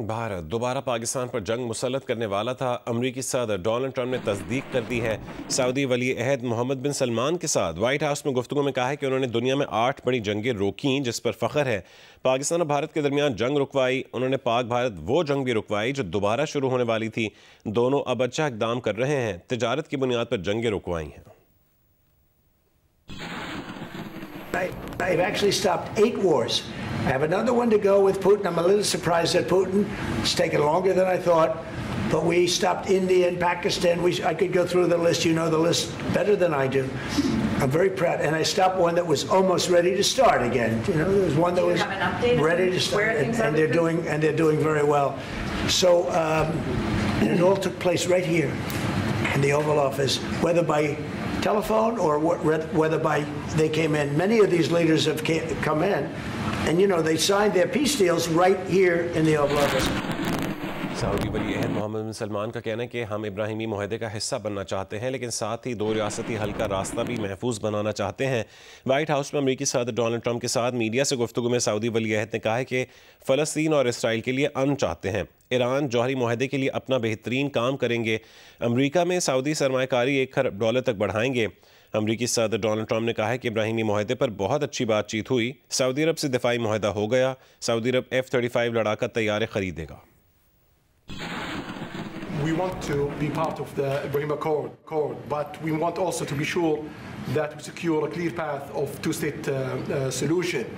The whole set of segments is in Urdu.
بھارت دوبارہ پاکستان پر جنگ مسلط کرنے والا تھا۔ امریکی صدر ڈونلڈ ٹرمپ نے تصدیق کر دی ہے۔ سعودی ولی عہد محمد بن سلمان کے ساتھ وائٹ ہاؤس میں گفتگو میں کہا ہے کہ انہوں نے دنیا میں 8 بڑی جنگیں روکیں جس پر فخر ہے۔ پاکستان اور بھارت کے درمیان جنگ رکوائی، انہوں نے پاک بھارت وہ جنگ بھی رکوائی جو دوبارہ شروع ہونے والی تھی۔ دونوں اب اچھا اقدام کر رہے ہیں، تجارت کی بنیاد پر جنگیں رکوائی ہیں۔ I've actually stopped 8 wars. I have another one to go with Putin. I'm a little surprised at Putin. It's taken longer than I thought. But we stopped India and Pakistan. I could go through the list. You know the list better than I do. I'm very proud. And I stopped one that was almost ready to start again. You know, there was one that was ready to start. And they're doing very well. So it all took place right here in the Oval Office, whether by telephone or whether by they came in. Many of these leaders have come in, and you know they signed their peace deals right here in the Oval Office. سعودی ولی عہد محمد بن سلمان کا کہنا ہے کہ ہم ابراہیمی معاہدے کا حصہ بننا چاہتے ہیں لیکن ساتھ ہی 2 ریاستی حل کا راستہ بھی محفوظ بنانا چاہتے ہیں۔ وائٹ ہاؤس میں امریکی صدر ڈونلڈ ٹرمپ کے ساتھ میڈیا سے گفتگو میں سعودی ولی عہد نے کہا ہے کہ فلسطین اور اسرائیل کے لیے امن چاہتے ہیں۔ ایران جوہری معاہدے کے لیے اپنا بہترین کام کریں گے۔ امریکہ میں سعودی سرمایہ کاری $1 کھرب تک بڑھائیں گے۔ امریکی صدر ڈونلڈ ٹرمپ نے کہا ہے کہ ابراہیمی معاہدے پر بہت اچھی بات چیت ہوئی۔ سعودی عرب سے دفاعی معاہدہ ہو گیا۔ سعودی عرب F-35 لڑاکا طیارے خریدے گا۔ We want to be part of the Ibrahim Accord, but we want also to be sure that we secure a clear path of 2-state solution.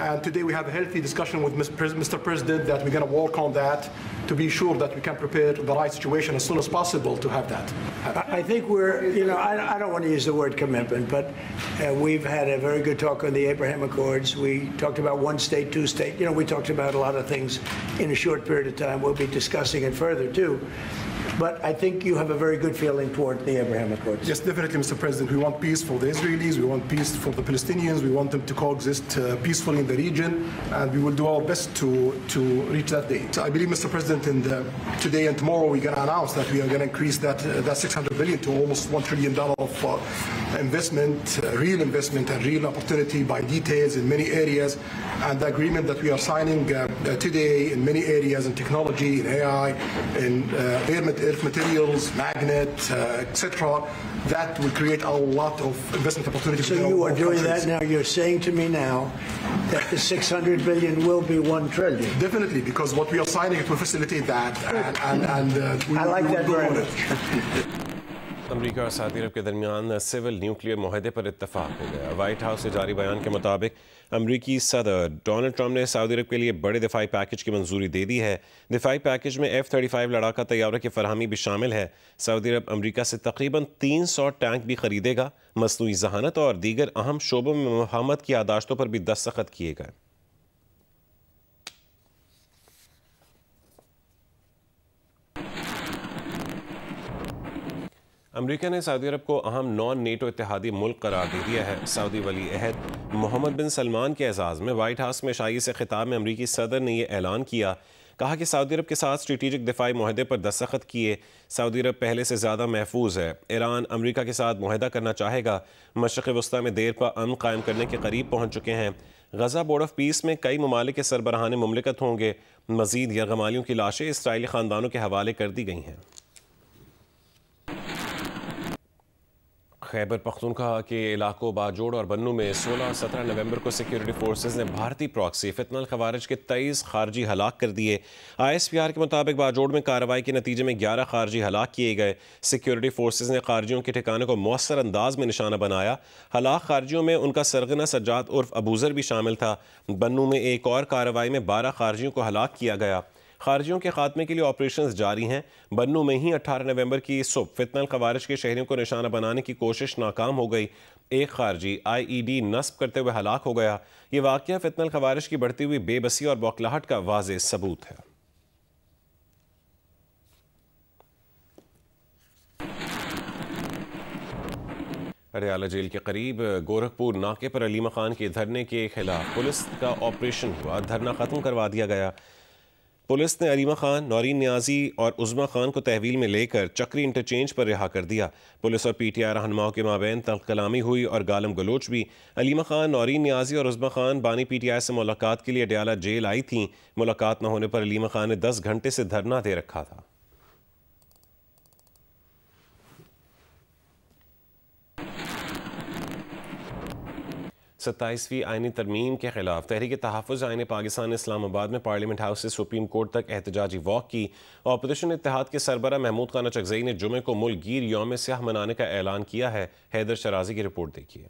And today we have a healthy discussion with Mr. President that we're going to work on that to be sure that we can prepare the right situation as soon as possible to have that. I think I don't want to use the word commitment, but we've had a very good talk on the Abraham Accords. We talked about 1 state, 2 state. You know, we talked about a lot of things in a short period of time. We'll be discussing it further too. But I think you have a very good feeling toward the Abraham Accords. Yes, definitely, Mr. President. We want peace for the Israelis. We want peace for the Palestinians. We want them to coexist peacefully in the region. And we will do our best to reach that day. So I believe, Mr. President, today and tomorrow we're going to announce that we are going to increase that $600 billion to almost $1 trillion of investment, real investment and real opportunity by details in many areas. And the agreement that we are signing today in many areas in technology, in AI, in earth materials, magnet, etc., that will create a lot of investment opportunities. So you are doing that now. You're saying to me now that the $600 billion will be $1 trillion. Definitely, because what we are signing, it will facilitate that. And I like that very much. امریکہ اور سعودی عرب کے درمیان سول نیوکلیئر معاہدے پر اتفاق ہو گیا۔ وائٹ ہاؤس سے جاری بیان کے مطابق امریکی صدر ڈونلڈ ٹرمپ نے سعودی عرب کے لیے بڑے دفاعی پیکج کی منظوری دے دی ہے۔ دفاعی پیکج میں F-35 لڑاکا طیاروں کی فراہمی بھی شامل ہے۔ سعودی عرب امریکہ سے تقریباً 300 ٹینک بھی خریدے گا۔ مصنوعی ذہانت اور دیگر اہم شعبوں میں مفاہمت کی یادداشتوں پر بھی دستخط کیے گئے۔ امریکہ نے سعودی عرب کو اہم نان نیٹو اتحادی ملک قرار دے دیا ہے۔ سعودی ولی عہد محمد بن سلمان کے اعزاز میں وائٹ ہاؤس میں شائع سے خطاب میں امریکی صدر نے یہ اعلان کیا۔ کہا کہ سعودی عرب کے ساتھ اسٹریٹجک دفاعی معاہدے پر دستخط کیے۔ سعودی عرب پہلے سے زیادہ محفوظ ہے۔ ایران امریکہ کے ساتھ معاہدہ کرنا چاہے گا۔ مشرق وسطیٰ میں دیر پا امن قائم کرنے کے قریب پہنچ چکے ہیں۔ غزہ بورڈ آف پیس میں کئی ممالک کے سربراہان مملکت ہوں گے۔ مزید یرغمالیوں کی لاشیں اسرائیلی خاندانوں کے حوالے کر دی گئی ہیں۔ خیبر پختونخوا کے علاقوں باجوڑ اور بنوں میں 16-17 نومبر کو سیکیورٹی فورسز نے بھارتی پراکسی فتنہ الخوارج کے 23 خارجی ہلاک کر دیے۔ ISPR کے مطابق باجوڑ میں کارروائی کے نتیجے میں 11 خارجی ہلاک کیے گئے۔ سیکیورٹی فورسز نے خارجیوں کے ٹھکانے کو مؤثر انداز میں نشانہ بنایا۔ ہلاک خارجیوں میں ان کا سرغنہ سجاد عرف ابوذر بھی شامل تھا۔ بنوں میں ایک اور کارروائی میں 12 خارجیوں کو ہلاک کیا گیا۔ خارجیوں کے خاتمے کے لیے آپریشنز جاری ہیں۔ بنوں میں ہی 18 نومبر کی صبح فتنہ الخوارج کے شہریوں کو نشانہ بنانے کی کوشش ناکام ہو گئی۔ ایک خارجی IED نصب کرتے ہوئے ہلاک ہو گیا۔ یہ واقعہ فتنہ الخوارج کی بڑھتی ہوئی بے بسی اور بوکھلاہٹ کا واضح ثبوت ہے۔ اڈیالہ جیل کے قریب گورکھپور ناکے پر علیمہ خان کے دھرنے کے خلاف پولیس کا آپریشن ہوا۔ دھرنا ختم کروا دیا گیا۔ پولیس نے علیمہ خان، نورین نیازی اور عظمیٰ خان کو تحویل میں لے کر چکری انٹرچینج پر رہا کر دیا۔ پولیس اور پی ٹی آئی رہنماؤں کے مابین تلخ کلامی ہوئی اور گالم گلوچ بھی۔ علیمہ خان، نورین نیازی اور عظمیٰ خان بانی پی ٹی آئی سے ملاقات کے لیے اڈیالہ جیل آئی تھیں۔ ملاقات نہ ہونے پر علیمہ خان نے 10 گھنٹے سے دھرنا دے رکھا تھا۔ ستائیسویں آئینی ترمیم کے خلاف تحریک تحفظ آئین پاکستان نے اسلام آباد میں پارلیمنٹ ہاؤس سے سپریم کورٹ تک احتجاجی واک کی۔ اپوزیشن اتحاد کے سربراہ محمود خان اچکزئی نے جمعے کو ملک گیر یوم سیاہ منانے کا اعلان کیا ہے۔ حیدر شرازی کی رپورٹ دیکھیے۔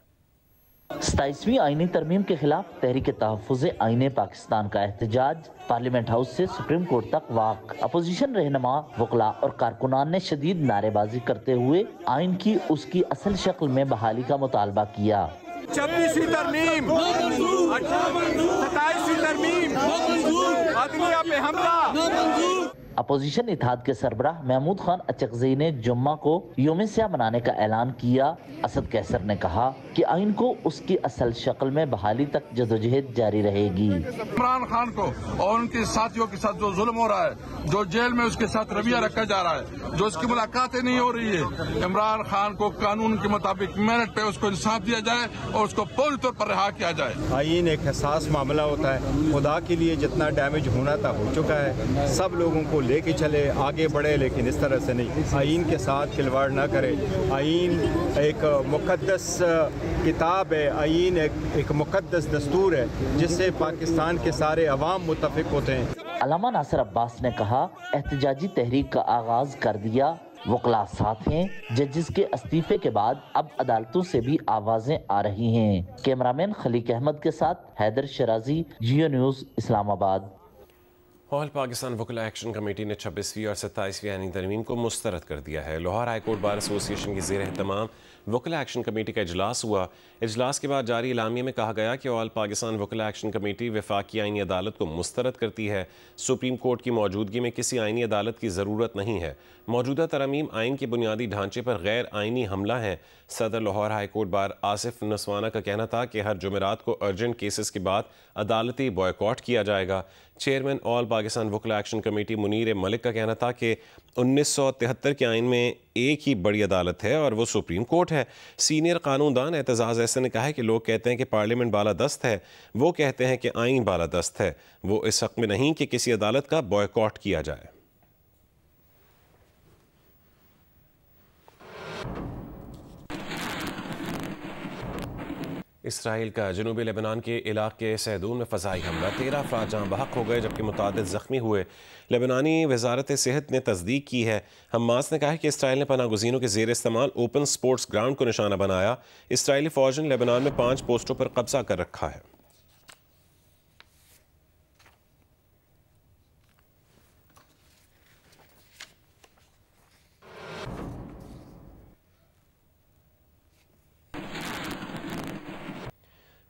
27ویں آئینی ترمیم کے خلاف تحریک تحفظ آئین پاکستان کا احتجاج، پارلیمنٹ ہاؤس سے سپریم کورٹ تک واک۔ اپوزیشن رہنما، وکلاء اور کارکنان نے شدید نعرے بازی کرتے ہوئے آئین کی اس کی اصل شکل میں بحالی کا مطالبہ کیا۔ 26ویں ترمیم، 27ویں ترمیم، عدلیہ پہ حملہ۔ اپوزیشن اتحاد کے سربراہ محمود خان اچکزئی نے جمعہ کو یوم سیاہ منانے کا اعلان کیا۔ اسد کیسر نے کہا کہ آئین کو اس کی اصل شکل میں بحالی تک جدوجہد جاری رہے گی۔ عمران خان کو اور ان کے ساتھیوں کے ساتھ جو ظلم ہو رہا ہے، جو جیل میں اس کے ساتھ رویہ رکھا جا رہا ہے، جو اس کی ملاقاتیں نہیں ہو رہی ہے، عمران خان کو قانون کے مطابق منٹ پہ اس کو انصاف دیا جائے اور اس کو پوری طور پر رہا کیا جائے۔ آئین ایک حساس معاملہ ہوتا ہے، خدا کے لیے جتنا ڈیمیج ہونا تھا ہو چکا ہے، سب لوگوں کو لے کے چلے، آگے بڑھے، لیکن اس طرح سے نہیں۔ آئین کے ساتھ کھلواڑ نہ کرے۔ آئین ایک مقدس کتاب ہے، آئین ایک مقدس دستور ہے جس سے پاکستان کے سارے عوام متفق ہوتے ہیں۔ علامہ ناصر عباس نے کہا احتجاجی تحریک کا آغاز کر دیا، وکلاء ساتھ ہیں۔ ججز کے استعفے کے بعد اب عدالتوں سے بھی آوازیں آ رہی ہیں۔ کیمرامین خلیق احمد کے ساتھ حیدر شرازی، جیو نیوز، اسلام آباد۔ آل پاکستان وکلاء ایکشن کمیٹی نے 26ویں اور 27ویں آئینی ترمیم کو مسترد کر دیا ہے۔ لاہور ہائی کورٹ بار ایسوسی ایشن کی زیر اہتمام وکلاء ایکشن کمیٹی کا اجلاس ہوا۔ اجلاس کے بعد جاری اعلامیے میں کہا گیا کہ آل پاکستان وکلاء ایکشن کمیٹی وفاقی آئینی عدالت کو مسترد کرتی ہے۔ سپریم کورٹ کی موجودگی میں کسی آئینی عدالت کی ضرورت نہیں ہے۔ موجودہ ترامیم آئین کے بنیادی ڈھانچے پر غیر آئینی حملہ ہیں۔ صدر Lahore high court bar Asif Naswana کا کہنا تھا کہ ہر جمعرات کو ارجنٹ کیسز کے بعد عدالتی بوائیکاٹ کیا جائے گا۔ چیئرمین آل پاکستان وکلاء ایکشن کمیٹی منیر ملک کا کہنا تھا کہ 1973 کے آئین میں ایک ہی بڑی عدالت ہے اور وہ سپریم کورٹ ہے۔ سینئر قانون دان اعتزاز ایسے نے کہا ہے کہ لوگ کہتے ہیں کہ پارلیمنٹ بالادست ہے، وہ کہتے ہیں کہ آئین بالادست ہے، وہ اس حق میں نہیں کہ کسی عدالت کا بوائیکاٹ کیا جائے۔ اسرائیل کا جنوبی لبنان کے علاقے سیدون میں فضائی حملہ، 13 افراد جاں بحق ہو گئے جبکہ متعدد زخمی ہوئے۔ لبنانی وزارت صحت نے تصدیق کی ہے۔ حماس نے کہا ہے کہ اسرائیل نے پناہ گزینوں کے زیر استعمال اوپن سپورٹس گراؤنڈ کو نشانہ بنایا۔ اسرائیلی فوج نے لبنان میں 5 پوسٹوں پر قبضہ کر رکھا ہے۔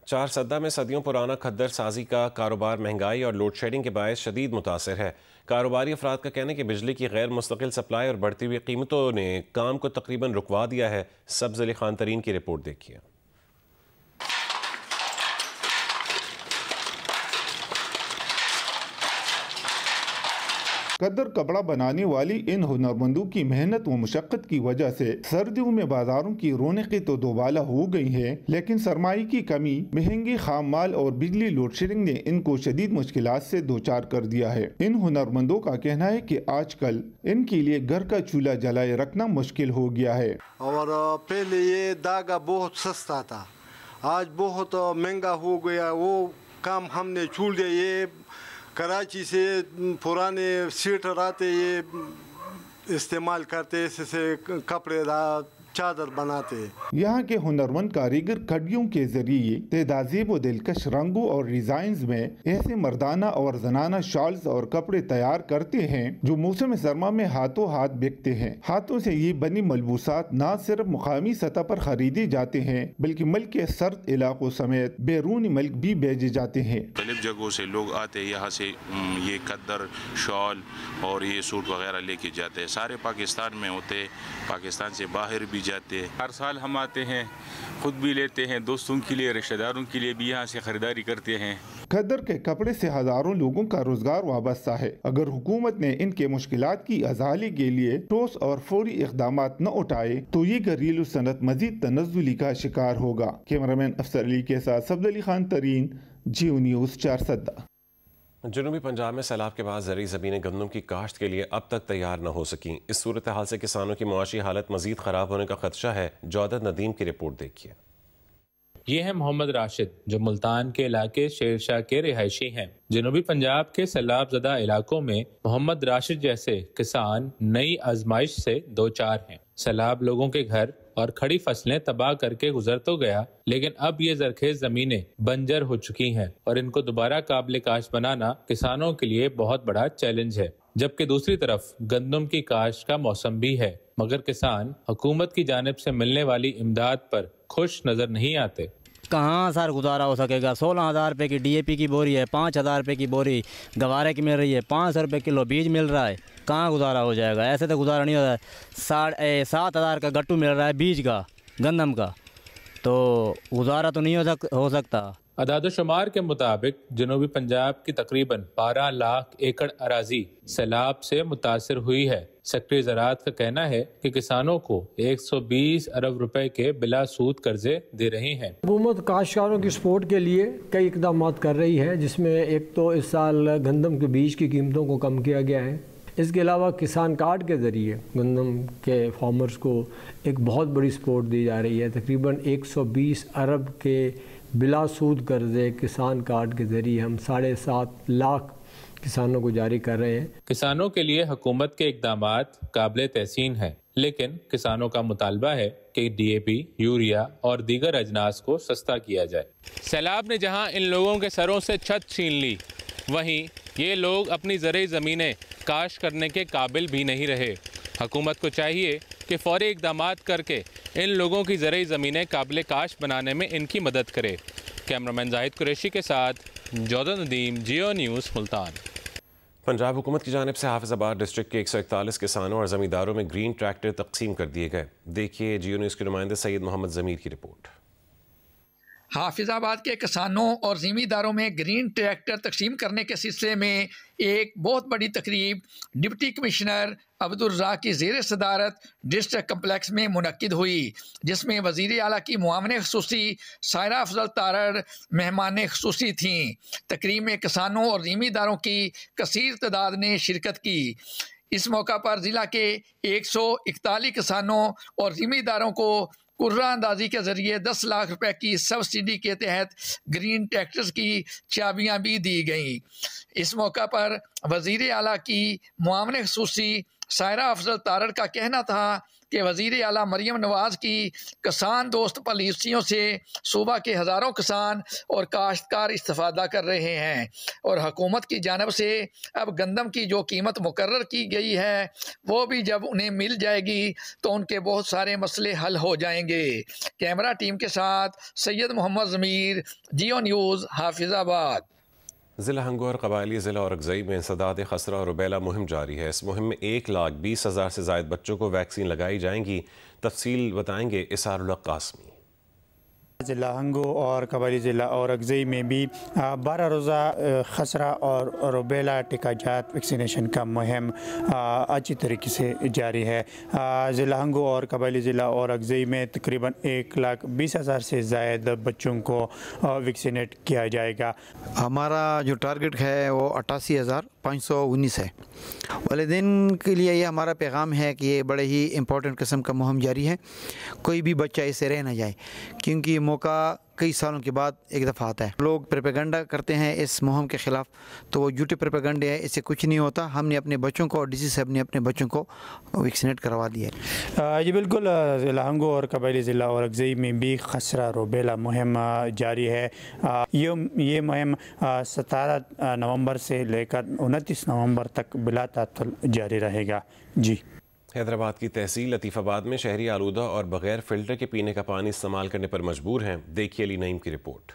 چار سدہ میں صدیوں پرانا کھدر سازی کا کاروبار مہنگائی اور لوڈ شیڈنگ کے باعث شدید متاثر ہے۔ کاروباری افراد کا کہنا ہے کہ بجلی کی غیر مستقل سپلائی اور بڑھتی ہوئی قیمتوں نے کام کو تقریباً رکوا دیا ہے۔ سبز علی خان ترین کی رپورٹ دیکھیے۔ قدر کپڑا بنانے والی ان ہنرمندوں کی محنت و مشقت کی وجہ سے سردیوں میں بازاروں کی رونقیں تو دوبالا ہو گئی ہیں، لیکن سرمائی کی کمی، مہنگی خام مال اور بجلی لوڈ شیڈنگ نے ان کو شدید مشکلات سے دوچار کر دیا ہے۔ ان ہنرمندوں کا کہنا ہے کہ آج کل ان کے لیے گھر کا چولہا جلائے رکھنا مشکل ہو گیا ہے۔ اور پہلے یہ دھاگا بہت سستا تھا، آج بہت مہنگا ہو گیا، وہ کام ہم نے چھوڑ دیا۔ یہ کراچی سے پرانے سویٹر آتے، یہ استعمال کرتے، اس سے کپڑے چادر بناتے۔ یہاں کے ہنرمند کاریگر کھڑیوں کے ذریعے تعدادیب و دلکش رنگوں اور ڈیزائنز میں ایسے مردانہ اور زنانہ شالز اور کپڑے تیار کرتے ہیں جو موسم سرما میں ہاتھوں ہاتھ بکتے ہیں۔ ہاتھوں سے یہ بنی ملبوسات نہ صرف مقامی سطح پر خریدے جاتے ہیں بلکہ ملک کے سرد علاقوں سمیت بیرون ملک بھی بھیجے جاتے ہیں۔ مختلف جگہوں سے لوگ آتے یہاں سے یہ کدر، شال اور یہ سوٹ وغیرہ لے کے جاتے ہیں۔ سارے پاکستان میں ہوتے، پاکستان سے باہر بھی بھی جاتے ہیں. ہر سال ہم آتے ہیں, خود بھی لیتے ہیں, دوستوں کے لیے, رشتہ داروں کے لیے بھی یہاں سے خریداری کرتے ہیں. کھدر کے کپڑے سے ہزاروں لوگوں کا روزگار وابستہ ہے. اگر حکومت نے ان کے مشکلات کی ازالے کے لیے ٹھوس اور فوری اقدامات نہ اٹھائے تو یہ گھریلو صنعت مزید تنزلی کا شکار ہوگا. کیمرامین افسر علی کے ساتھ صفد علی خان ترین, جیو نیوز 4 سدہ. جنوبی پنجاب میں سیلاب کے بعد زرعی زمینیں گندم کی کاشت کے لیے اب تک تیار نہ ہو سکیں. اس صورتحال سے کسانوں کی معاشی حالت مزید خراب ہونے کا خدشہ ہے. جودت ندیم کی رپورٹ دیکھیے. یہ ہے محمد راشد, جو ملتان کے علاقے شیر شاہ کے رہائشی ہیں. جنوبی پنجاب کے سیلاب زدہ علاقوں میں محمد راشد جیسے کسان نئی آزمائش سے دوچار ہیں. سیلاب لوگوں کے گھر اور کھڑی فصلیں تباہ کر کے گزر تو گیا, لیکن اب یہ زرخیز زمینیں بنجر ہو چکی ہیں اور ان کو دوبارہ قابل کاشت بنانا کسانوں کے لیے بہت بڑا چیلنج ہے. جبکہ دوسری طرف گندم کی کاشت کا موسم بھی ہے, مگر کسان حکومت کی جانب سے ملنے والی امداد پر خوش نظر نہیں آتے. کہاں سر گزارا ہو سکے گا؟ 16,000 روپے کی ڈی اے پی کی بوری ہے, 5,000 روپے کی بوری گوارے کی مل رہی ہے, 500 روپے کلو بیج مل رہا ہے. کہاں گزارا ہو جائے گا؟ ایسے تو گزارا نہیں ہوتا ہے. 7,000 کا گٹو مل رہا ہے بیج کا, گندم کا, تو گزارا تو نہیں ہو سکتا. اعداد و شمار کے مطابق جنوبی پنجاب کی تقریباً 12 لاکھ ایکڑ اراضی سیلاب سے متاثر ہوئی ہے. سیکٹری زراعت کا کہنا ہے کہ کسانوں کو 120 ارب روپے کے بلا سود قرضے دے رہے ہیں. حکومت کاشتکاروں کی سپورٹ کے لیے کئی اقدامات کر رہی ہے, جس میں ایک تو اس سال گندم کے بیج کی قیمتوں کو کم کیا گیا ہے. اس کے علاوہ کسان کارڈ کے ذریعے گندم کے فارمرز کو ایک بہت بڑی سپورٹ دی جا رہی ہے. تقریباً 120 ارب کے بلا سود قرضے کسان کارڈ کے ذریعے ہم 7.5 لاکھ کسانوں کو جاری کر رہے ہیں. کسانوں کے لیے حکومت کے اقدامات قابل تحسین ہیں, لیکن کسانوں کا مطالبہ ہے کہ ڈی اے پی, یوریا اور دیگر اجناس کو سستا کیا جائے. سیلاب نے جہاں ان لوگوں کے سروں سے چھت چھین لی, وہیں یہ لوگ اپنی زرعی زمینیں کاشت کرنے کے قابل بھی نہیں رہے. حکومت کو چاہیے کہ فوری اقدامات کر کے ان لوگوں کی زرعی زمینیں قابل کاشت بنانے میں ان کی مدد کرے. کیمرامین زاہد قریشی کے ساتھ جودت ندیم, جیو نیوز, ملتان. پنجاب حکومت کی جانب سے حافظ آباد ڈسٹرکٹ کے 141 کسانوں اور زمینداروں میں گرین ٹریکٹر تقسیم کر دیے گئے. دیکھیے جیو نیوز کے نمائندے سید محمد ضمیر کی رپورٹ. حافظ آباد کے کسانوں اور زمینداروں میں گرین ٹریکٹر تقسیم کرنے کے سلسلے میں ایک بہت بڑی تقریب ڈپٹی کمشنر عبدالرزاق کی زیر صدارت ڈسٹرکٹ کمپلیکس میں منعقد ہوئی, جس میں وزیر اعلیٰ کی معاون خصوصی سائرہ افضل تارڑ مہمان خصوصی تھیں. تقریب میں کسانوں اور زمینداروں کی کثیر تعداد نے شرکت کی. اس موقع پر ضلع کے 141 کسانوں اور زمینداروں کو قرہ اندازی کے ذریعے 10 لاکھ روپے کی سبسڈی کے تحت گرین ٹریکٹرز کی چابیاں بھی دی گئیں. اس موقع پر وزیر اعلیٰ کی معاون خصوصی سائرہ افضل تارڑ کا کہنا تھا کہ وزیر اعلیٰ مریم نواز کی کسان دوست پالیسیوں سے صوبہ کے ہزاروں کسان اور کاشتکار استفادہ کر رہے ہیں, اور حکومت کی جانب سے اب گندم کی جو قیمت مقرر کی گئی ہے وہ بھی جب انہیں مل جائے گی تو ان کے بہت سارے مسئلے حل ہو جائیں گے. کیمرہ ٹیم کے ساتھ سید محمد ضمیر, جیو نیوز, حافظ آباد. ضلع ہنگو اور قبائلی ضلع اورکزئی میں انسداد خسرہ اور روبیلا مہم جاری ہے. اس مہم میں 1,20,000 سے زائد بچوں کو ویکسین لگائی جائیں گی. تفصیل بتائیں گے اسار اللہ قاسمی. ضلع ہنگو اور قبائلی ضلع اورکزئی میں بھی 12 روزہ خسرہ اور روبیلا ٹیکہ جات ویکسینیشن کا مہم اچھی طریقے سے جاری ہے. ضلع ہنگو اور قبائلی ضلع اورکزئی میں تقریباً 1,20,000 سے زائد بچوں کو ویکسینیٹ کیا جائے گا. ہمارا جو ٹارگٹ ہے وہ 88,519 ہے. والدین کے لیے یہ ہمارا پیغام ہے کہ یہ بڑے ہی امپورٹنٹ قسم کا مہم جاری ہے. کوئی بھی بچہ اس سے رہ نہ جائے, کیونکہ موقع کئی سالوں کے بعد ایک دفعہ آتا ہے. لوگ پروپیگنڈا کرتے ہیں اس مہم کے خلاف, تو وہ جھوٹے پروپیگنڈے ہیں, اس سے کچھ نہیں ہوتا. ہم نے اپنے بچوں کو اور ڈی سی صاحب نے اپنے بچوں کو ویکسینیٹ کروا دیا ہے. جی بالکل, ضلع ہنگو اور قبائلی ضلع اورکزئی میں بھی خسرہ روبیلا مہم جاری ہے. یہ مہم 17 نومبر سے لے کر 29 نومبر تک بلا تعطل جاری رہے گا. جی. حیدرآباد کی تحصیل لطیف آباد میں شہری آلودہ اور بغیر فلٹر کے پینے کا پانی استعمال کرنے پر مجبور ہیں. دیکھیے علی نعیم کی رپورٹ.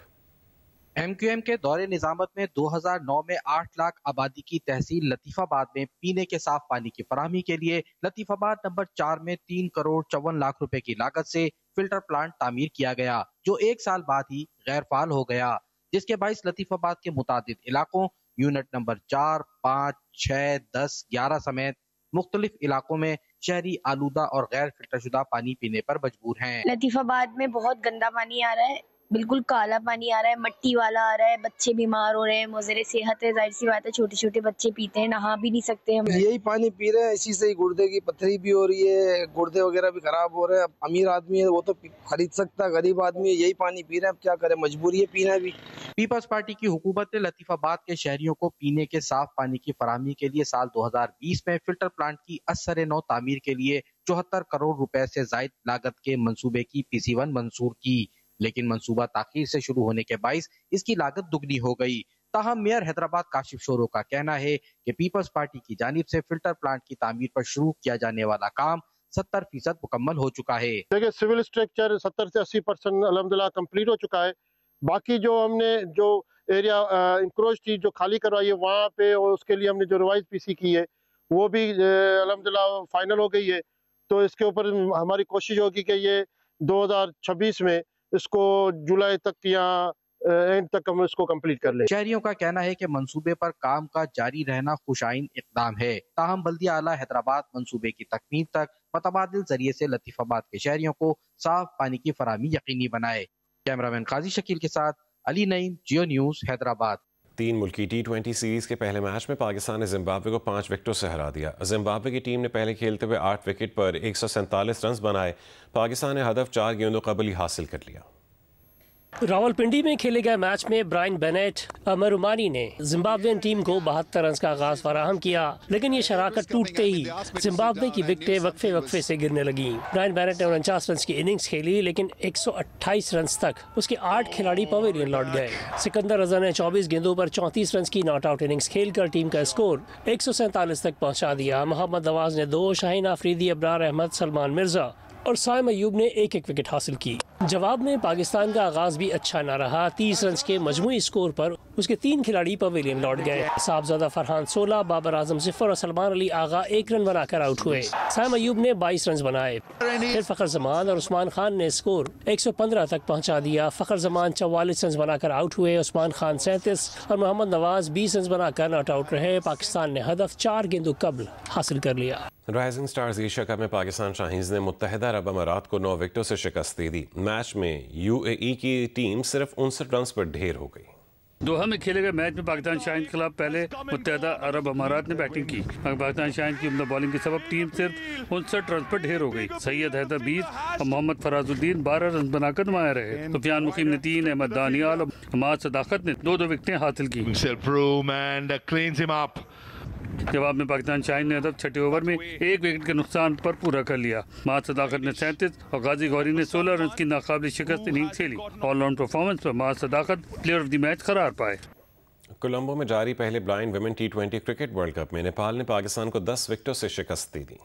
ایم کیو ایم کے دور نظامت میں 2009 میں 8 لاکھ آبادی کی تحصیل لطیف آباد میں پینے کے صاف پانی کی فراہمی کے لیے لطیف آباد نمبر 4 میں 3 کروڑ 54 لاکھ روپے کی لاگت سے فلٹر پلانٹ تعمیر کیا گیا، جو 1 سال بعد ہی غیر فعال ہو گیا، جس کے باعث لطیف آباد کے متعدد علاقوں یونٹ نمبر 4، 5، 6، 10، 11 سمیت مختلف علاقوں میں شہری آلودہ اور غیر فلٹر شدہ پانی پینے پر مجبور ہیں۔ لطیف آباد میں بہت گندا پانی آ رہا ہے، بالکل کالا پانی آ رہا ہے، مٹی والا آ رہا ہے، بچے بیمار ہو رہے ہیں، مضر صحت ہے، ظاہر سی بات ہے، چھوٹے چھوٹے بچے پیتے ہیں، نہا بھی نہیں سکتے ہم۔ یہی پانی پی رہے ہیں، اسی سے ہی گردے کی پتھری بھی ہو رہی ہے، گردے وغیرہ بھی خراب ہو رہے ہیں۔ امیر آدمی ہے وہ تو خرید سکتا ہے، غریب آدمی ہے یہی پانی پی رہے ہیں، اب کیا کریں، مجبوری ہے پینا بھی۔ پیپلز پارٹی کی حکومت نے لطیف آباد کے شہریوں کو پینے کے صاف پانی کی فراہمی کے لیے سال 2020 میں فلٹر پلانٹ کی اثر نو تعمیر کے لیے 74 کروڑ روپے سے زائد لاگت کے منصوبے کی PC1 منظور کی، لیکن منصوبہ تاخیر سے شروع ہونے کے باعث اس کی لاگت دگنی ہو گئی۔ تاہم میئر حیدرآباد کاشف شورو کا کہنا ہے کہ پیپلز پارٹی کی جانب سے فلٹر پلانٹ کی تعمیر پر شروع کیا جانے والا کام 70% مکمل ہو چکا ہے۔ دیکھیں سول اسٹرکچر 70 سے 80% الحمدللہ کمپلیٹ ہو چکا ہے، باقی جو ہم نے جو ایریا انکروچ تھی جو خالی کروائی ہے وہاں پہ، اور اس کے لیے ہم نے جو ریوائز PC کی ہے وہ بھی الحمدللہ فائنل ہو گئی ہے، تو اس کے اوپر ہماری کوشش ہوگی کہ یہ 2026 میں اس کو جولائی تک یا اینڈ تک ہم اس کو کمپلیٹ کر لیں۔ شہریوں کا کہنا ہے کہ منصوبے پر کام کا جاری رہنا خوشائن اقدام ہے، تاہم بلدیہ اعلیٰ حیدرآباد منصوبے کی تکمیل تک متبادل ذریعے سے لطیف آباد کے شہریوں کو صاف پانی کی فراہمی یقینی بنائے۔ کیمرامین قاضی شکیل کے ساتھ علی نعیم، جیو نیوز، حیدرآباد۔ 3 ملکی T20 سیریز کے پہلے میچ میں پاکستان نے زمبابوے کو 5 وکٹوں سے ہرا دیا۔ زمبابوے کی ٹیم نے پہلے کھیلتے ہوئے 8 وکٹ پر 147 رنز بنائے۔ پاکستان نے ہدف 4 گیندوں قبل ہی حاصل کر لیا۔ راولپنڈی میں کھیلے گئے میچ میں برائن بینیٹ امرومانی نے زمبابوین ٹیم کو 72 رنز کا آغاز فراہم کیا، لیکن یہ شراکت ٹوٹتے ہی زمبابوے کی وکٹیں وقفے سے گرنے لگیں۔ برائن بینیٹ نے 49 رنز کی اننگز کھیلی، لیکن 128 رنز تک اس کے 8 کھلاڑی پویلین لوٹ گئے۔ سکندر رضا نے 24 گیندوں پر 34 رنز کی ناٹ آؤٹ اننگز کھیل کر ٹیم کا اسکور 147 تک پہنچا دیا۔ محمد نواز نے 2، شاہین آفریدی، ابرار احمد، سلمان مرزا اور سائم ایوب نے 1 وکٹ حاصل کی۔ جواب میں پاکستان کا آغاز بھی اچھا نہ رہا۔ 30 رنز کے مجموعی اسکور پر اس کے 3 کھلاڑی پویلین لوٹ گئے۔ صاحبزادہ فرحان 16، بابر اعظم 0 اور سلمان علی آغا 1 رن بنا کر آؤٹ ہوئے۔ سائم ایوب نے 22 رنز بنائے۔ پھر فخر زمان اور عثمان خان نے اسکور 115 تک پہنچا دیا۔ فخر زمان 44 رنز بنا کر آؤٹ ہوئے، عثمان خان 37 اور محمد نواز 20 رنز بنا کر ناٹ آؤٹ رہے۔ پاکستان نے ہدف 4 گیندوں قبل حاصل کر لیا۔ رائزنگ سٹارز ایشیا کپ میں پاکستان شاہینز نے متحدہ عرب امارات کو 9 وکٹوں سے شکست دے دی۔ میچ میں UAE کی ٹیم صرف 59 رنز پر ڈھیر ہو گئی۔ دوحہ میں کھیلے گئے میچ میں پاکستان شاہین کے خلاف پہلے متحدہ عرب امارات نے بیٹنگ کی، مگر پاکستان شاہین کی عمدہ بالنگ کے سبب ٹیم صرف 59 رنز پر ڈھیر ہو گئی۔ سید حیدر 20 اور محمد فراز الدین 12 رنز بنا کر نمایاں رہے۔ سفیان مقیم نے 3، احمد دانیال اور حماد صداقت نے 2 وکٹیں حاصل کی۔ جواب میں پاکستان شاہین نے ہدف 6 اوور میں 1 وکٹ کے نقصان پر پورا کر لیا۔ محمد صداقت نے 37 اور غازی غوری نے 16 رنز کی ناقابل شکست اننگز کھیلی۔ آل راؤنڈ پرفارمنس پر محمد صداقت پلیئر آف دی میچ قرار پائے۔ کولمبو میں جاری پہلے blind women T20 cricket world cup میں نیپال نے پاکستان کو 10 وکٹوں سے شکست دے دی۔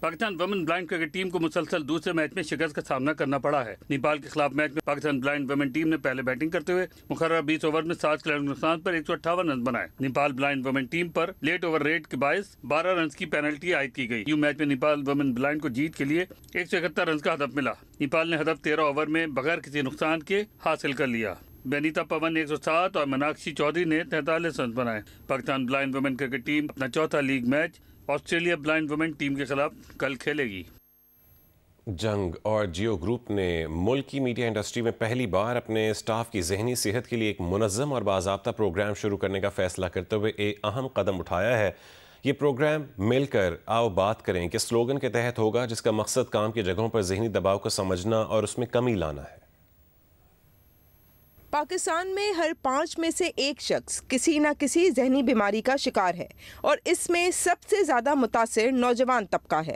Pakistan women blind cricket team کو مسلسل دوسرے میچ میں شکست کا سامنا کرنا پڑا ہے۔ نیپال کے خلاف میچ میں پاکستان بلائنڈ ویمن ٹیم نے پہلے بیٹنگ کرتے ہوئے مقررہ 20 اوور میں 7 کھلاڑیوں کے نقصان پر 158 رنز بنائے۔ نیپال بلائنڈ ویمن ٹیم پر لیٹ اوور ریٹ کے باعث 12 رنز کی پینلٹی عائد کی گئی۔ یوں میچ میں نیپال ویمن بلائنڈ کو جیت کے لیے 171 رنز کا ہدف ملا۔ نیپال نے ہدف 13 اوور میں بغیر کسی نقصان کے حاصل کر لیا۔ بینیتا پون 107 اور مناکشی چودھری نے 43 رنز بنائے۔ Pakistan blind women cricket team اپنا چوتھا league match Australia blind women team کے خلاف کل کھیلے گی۔ جنگ اور جیو گروپ نے ملک کی میڈیا انڈسٹری میں پہلی بار اپنے سٹاف کی ذہنی صحت کے لیے ایک منظم اور باضابطہ پروگرام شروع کرنے کا فیصلہ کرتے ہوئے ایک اہم قدم اٹھایا ہے۔ یہ پروگرام مل کر آؤ بات کریں کہ سلوگن کے تحت ہوگا، جس کا مقصد کام کی جگہوں پر ذہنی دباؤ کو سمجھنا اور اس میں کمی لانا ہے۔ پاکستان میں ہر 5 میں سے 1 شخص کسی نہ کسی ذہنی بیماری کا شکار ہے، اور اس میں سب سے زیادہ متاثر نوجوان طبقہ ہے۔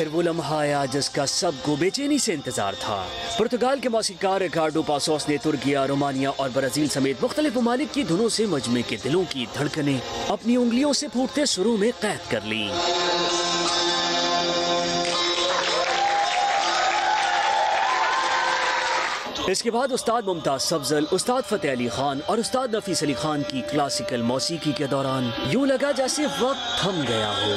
پھر وہ لمحہ آیا جس کا سب کو بے چینی سے انتظار تھا۔ پرتگال کے موسیقار ریکارڈو پاسوس نے ترکیہ، رومانیہ اور برازیل سمیت مختلف ممالک کی دھنوں سے مجمع کے دلوں کی دھڑکنیں اپنی انگلیوں سے پھوٹتے سروں میں قید کر لیں۔ اس کے بعد استاد ممتاز سبزل، استاد فتح علی خان اور استاد نفیس علی خان کی کلاسیکل موسیقی کے دوران یوں لگا جیسے وقت تھم گیا ہو۔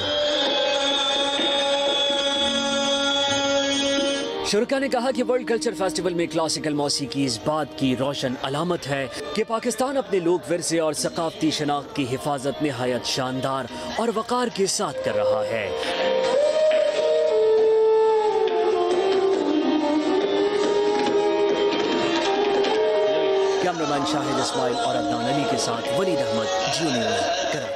شرکا نے کہا کہ ورلڈ کلچر فیسٹیول میں کلاسیکل موسیقی اس بات کی روشن علامت ہے کہ پاکستان اپنے لوک ورثے اور ثقافتی شناخت کی حفاظت نہایت شاندار اور وقار کے ساتھ کر رہا ہے۔ کیمرہ مین شاہد اسماعیل اور عدنان علی کے ساتھ ولید احمد، جیو نیوز، کراچی۔